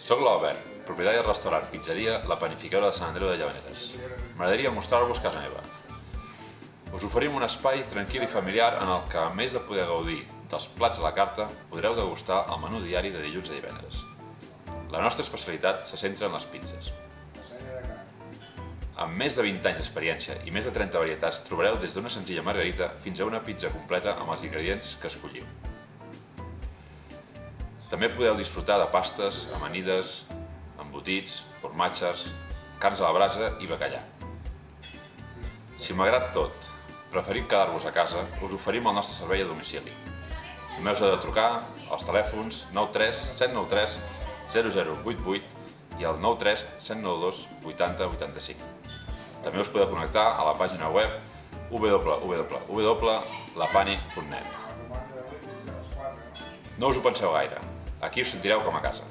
Soc l'Albert, propietari del restaurant Pizzeria La Panificadora de Sant Andreu de Llavaneres. M'agradaria mostrar-vos casa meva. Us oferim un espai tranquil i familiar en el que, a més de poder gaudir dels plats a la carta, podreu degustar el menú diari de dilluns a divendres. La nostra especialitat se centra en les pizzas. Amb més de 20 anys d'experiència i més de 30 varietats trobareu des d'una senzilla margarita fins a una pizza completa amb els ingredients que escolliu. També podeu disfrutar de pastes, amanides, embotits, formatges, carns a la brasa i bacallà. Si malgrat tot preferiu quedar-vos a casa, us oferim el nostre servei a domicili. Només heu de trucar als telèfons 93 793 0088 i el 93 792 80 85. També us podeu connectar a la pàgina web www.lapani.net. No us ho penseu gaire, aquí us sentireu com a casa.